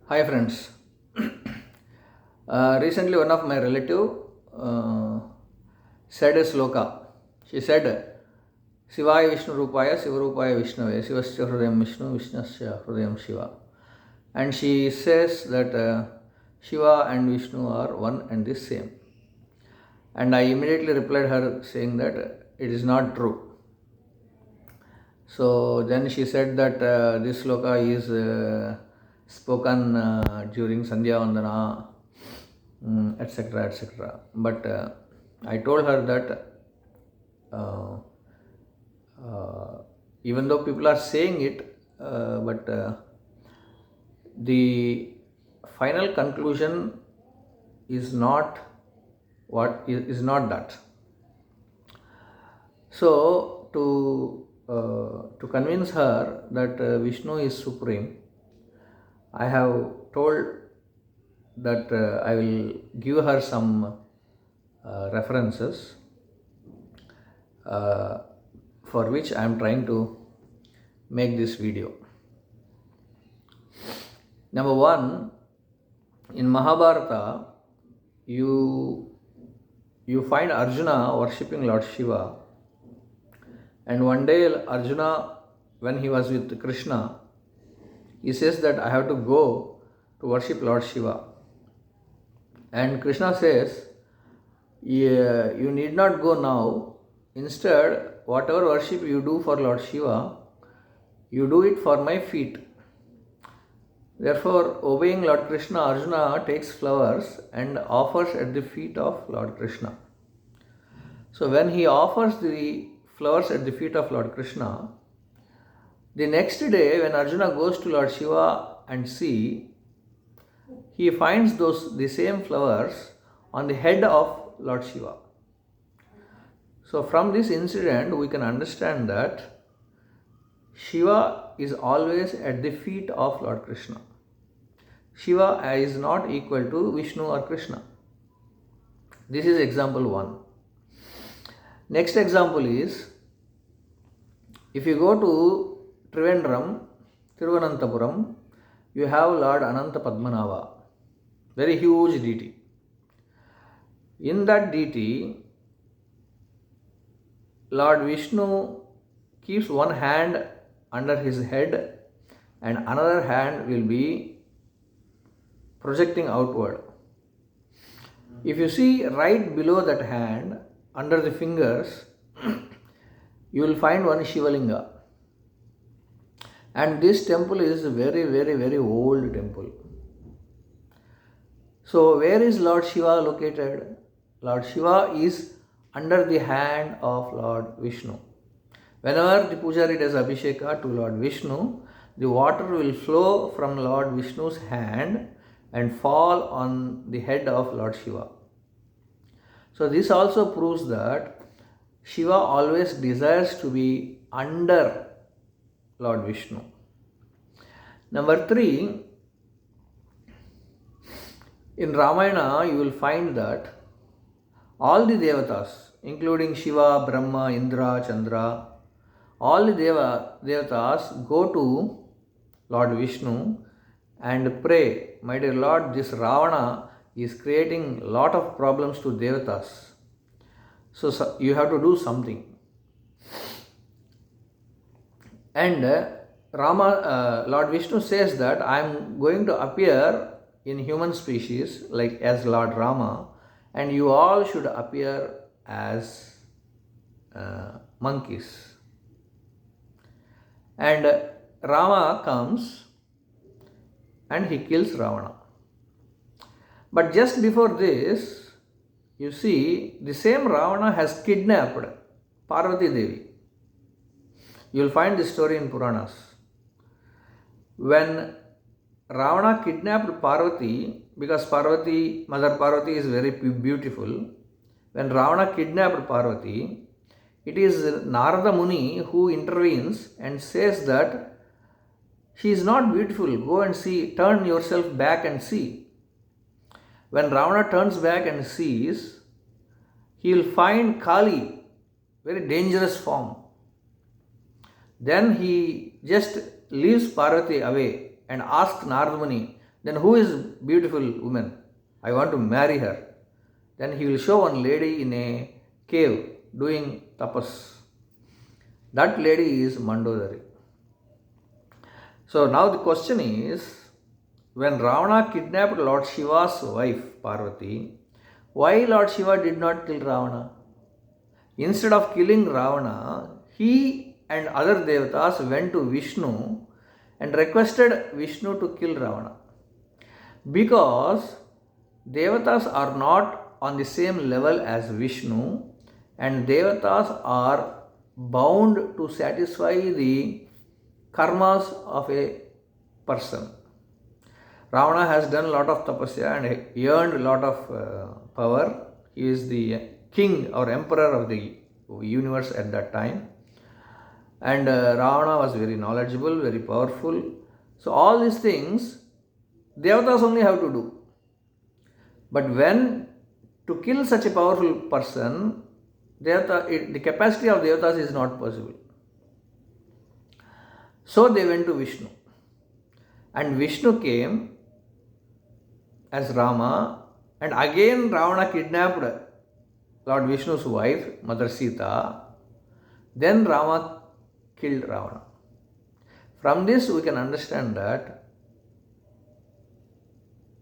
Hi friends. Recently one of my relative uh, said a sloka. She said, Sivaya Vishnu Rupaya Siva Rupaya Vishnave Sivasya Hrudayam Vishnu Vishnasya Hrudayam Shiva. And she says that Shiva and Vishnu are one and the same. And I immediately replied her saying that it is not true. So then she said that this sloka is spoken during Sandhya Vandana, etc., etc. But I told her that uh, even though people are saying it, but the final conclusion is not is not that. So to convince her that Vishnu is supreme, I have told that I will give her some references uh, for which I am trying to make this video. Number one, in Mahabharata, you find Arjuna worshipping Lord Shiva, and one day Arjuna, when he was with Krishna, he says that I have to go to worship Lord Shiva. And Krishna says, yeah, you need not go now. Instead, whatever worship you do for Lord Shiva, you do it for my feet. Therefore, obeying Lord Krishna, Arjuna takes flowers and offers at the feet of Lord Krishna. So when he offers the flowers at the feet of Lord Krishna, the next day when Arjuna goes to Lord Shiva and see, he finds the same flowers on the head of Lord Shiva. So from this incident we can understand that Shiva is always at the feet of Lord Krishna. Shiva is not equal to Vishnu or Krishna. This is example 1. Next example is, if you go to Trivandrum, Thiruvananthapuram, you have Lord Ananta Padmanabha, very huge deity. In that deity, Lord Vishnu keeps one hand under his head and another hand will be projecting outward. If you see right below that hand, under the fingers, you will find one Shivalinga. And this temple is a very, very, very old temple. So where is Lord Shiva located? Lord Shiva is under the hand of Lord Vishnu. Whenever the pujari does Abhisheka to Lord Vishnu, the water will flow from Lord Vishnu's hand and fall on the head of Lord Shiva. So this also proves that Shiva always desires to be under Lord Vishnu. Number 3, in Ramayana you will find that all the devatas, including Shiva, Brahma, Indra, Chandra, all the devatas go to Lord Vishnu and pray, my dear Lord, this Ravana is creating a lot of problems to devatas. So you have to do something. And Lord Vishnu says that I am going to appear in human species like as Lord Rama, and you all should appear as monkeys. And Rama comes and he kills Ravana. But just before this, you see, the same Ravana has kidnapped Parvati Devi. You will find this story in Puranas. When Ravana kidnapped Parvati, because Mother Parvati is very beautiful, when Ravana kidnapped Parvati, it is Narada Muni who intervenes and says that she is not beautiful, go and see, turn yourself back and see. When Ravana turns back and sees, he will find Kali, very dangerous form. Then he just leaves Parvati away and asks Narada Muni Then who is beautiful woman? I want to marry her. Then he will show one lady in a cave doing tapas. That lady is Mandodari. So now the question is, when Ravana kidnapped Lord Shiva's wife Parvati, why Lord Shiva did not kill Ravana? Instead of killing Ravana, he and other devatas went to Vishnu and requested Vishnu to kill Ravana. Because devatas are not on the same level as Vishnu, and devatas are bound to satisfy the karmas of a person. Ravana has done a lot of tapasya and earned a lot of power. He is the king or emperor of the universe at that time. And Ravana was very knowledgeable, very powerful. So all these things, devatas only have to do. But when to kill such a powerful person, the capacity of devatas is not possible. So they went to Vishnu. And Vishnu came as Rama, and again Ravana kidnapped Lord Vishnu's wife, Mother Sita. Then Rama killed Ravana. From this we can understand that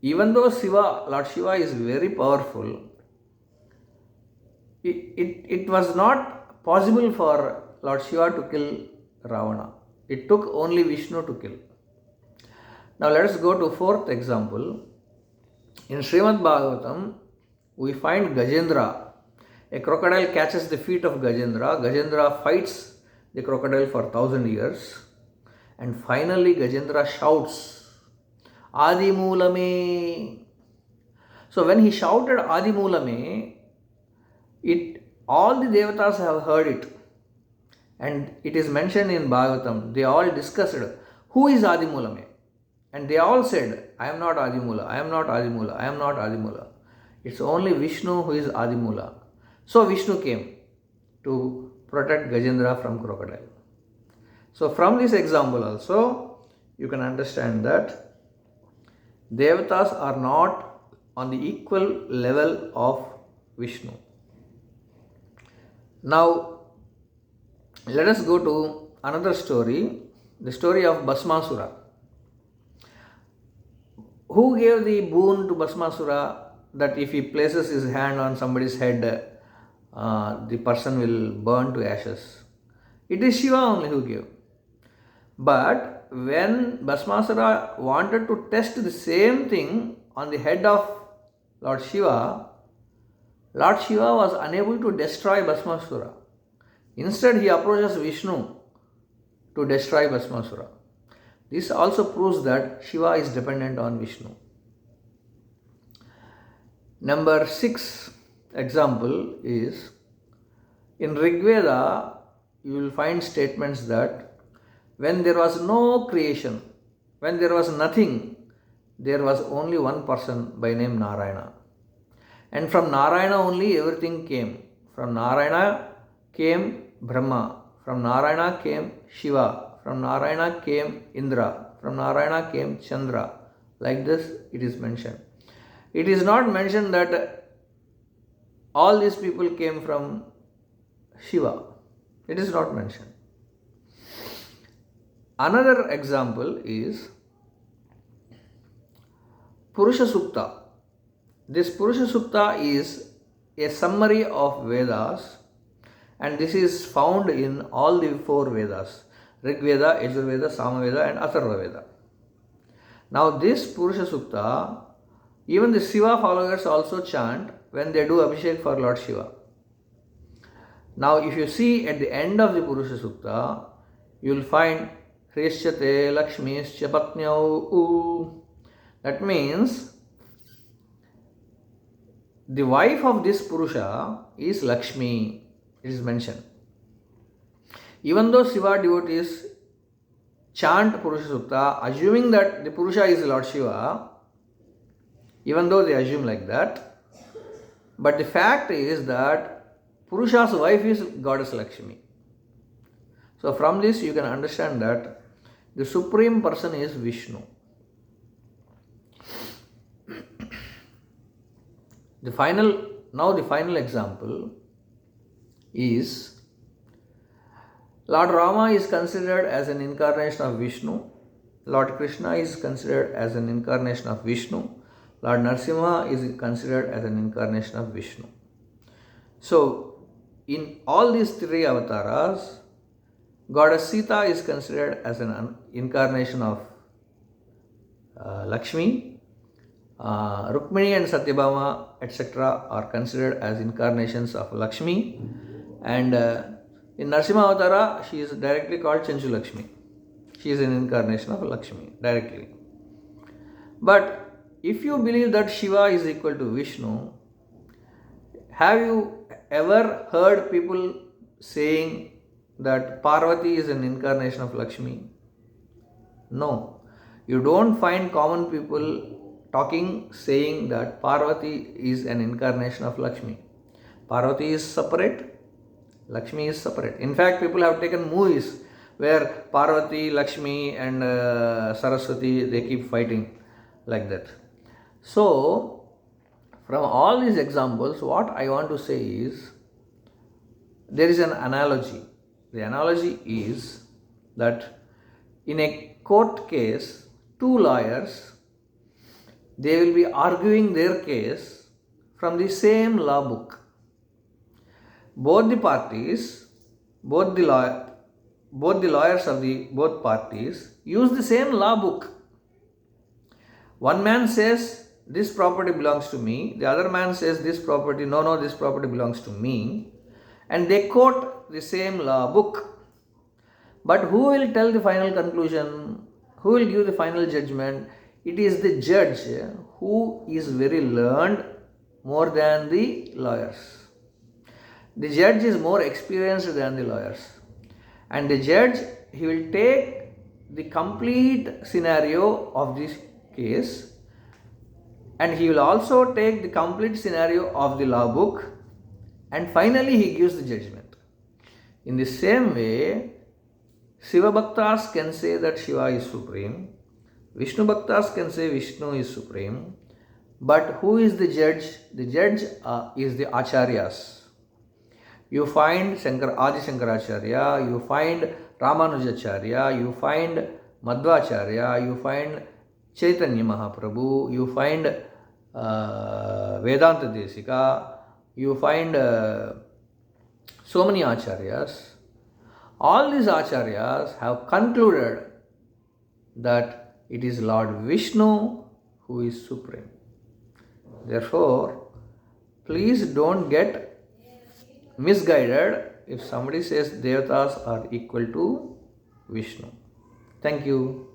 even though Lord Shiva is very powerful, it was not possible for Lord Shiva to kill Ravana. It took only Vishnu to kill. Now let us go to fourth example. In Srimad Bhagavatam, we find Gajendra. A crocodile catches the feet of Gajendra. Gajendra fights the crocodile for 1,000 years. And finally Gajendra shouts, Adi Moolame. So when he shouted Adi Moolame, all the devatas have heard it. And it is mentioned in Bhagavatam. They all discussed, who is Adi Moolame? And they all said, I am not Adimula, I am not Adimula, I am not Adimula. It's only Vishnu who is Adimula. So Vishnu came to protect Gajendra from crocodile. So from this example also, you can understand that devatas are not on the equal level of Vishnu. Now, let us go to another story, the story of Bhasmasura. Who gave the boon to Bhasmasura that if he places his hand on somebody's head, the person will burn to ashes? It is Shiva only who gave. But when Bhasmasura wanted to test the same thing on the head of Lord Shiva was unable to destroy Bhasmasura. Instead, he approaches Vishnu to destroy Bhasmasura. This also proves that Shiva is dependent on Vishnu. Number 6 example is, in Rig Veda, you will find statements that when there was no creation, when there was nothing, there was only one person by name Narayana. And from Narayana only everything came. From Narayana came Brahma. From Narayana came Shiva. From Narayana came Indra. From Narayana came Chandra. Like this it is mentioned. It is not mentioned that all these people came from Shiva. It is not mentioned. Another example is Purusha Sukta. This Purusha Sukta is a summary of Vedas, and this is found in all the 4 Vedas: Rig Veda, Yajur Veda, Sama Veda and Atharva Veda. Now this Purusha Sukta, even the Shiva followers also chant when they do Abhishek for Lord Shiva. Now if you see at the end of the Purusha Sukta, you will find Hrishyate Lakshmischa Patnyau. That means the wife of this Purusha is Lakshmi. It is mentioned. Even though Shiva devotees chant Purusha Sukta, assuming that the Purusha is Lord Shiva, even though they assume like that, but the fact is that Purusha's wife is Goddess Lakshmi. So from this you can understand that the Supreme Person is Vishnu. the final example is Lord Rama is considered as an incarnation of Vishnu. Lord Krishna is considered as an incarnation of Vishnu. Lord Narasimha is considered as an incarnation of Vishnu. So, in all these three avatars, Goddess Sita is considered as an incarnation of Lakshmi. Rukmini and Satyabhama, etc., are considered as incarnations of Lakshmi. And in Narasimha Avatara, she is directly called Chanchu Lakshmi. She is an incarnation of Lakshmi directly. But if you believe that Shiva is equal to Vishnu, have you ever heard people saying that Parvati is an incarnation of Lakshmi? No. You don't find common people saying that Parvati is an incarnation of Lakshmi. Parvati is separate, Lakshmi is separate. In fact, people have taken movies where Parvati, Lakshmi and Saraswati, they keep fighting like that. So, from all these examples, what I want to say is, there is an analogy. The analogy is that in a court case, two lawyers, they will be arguing their case from the same law book. Both the parties, both the lawyers of the both parties use the same law book. One man says, this property belongs to me. The other man says, this property belongs to me. And they quote the same law book. But who will tell the final conclusion? Who will give the final judgment? It is the judge who is very learned more than the lawyers. The judge is more experienced than the lawyers. And the judge, he will take the complete scenario of this case, and he will also take the complete scenario of the law book, and finally he gives the judgment. In the same way, Shiva Bhaktas can say that Shiva is supreme, Vishnu Bhaktas can say Vishnu is supreme, but who is the judge? The judge is the Acharyas. You find Adi Shankaracharya, you find Ramanujacharya, you find Madhvacharya, you find Chaitanya Mahaprabhu, you find Vedanta Desika, you find so many acharyas. All these acharyas have concluded that it is Lord Vishnu who is supreme. Therefore, please don't get misguided if somebody says Devatas are equal to Vishnu. Thank you.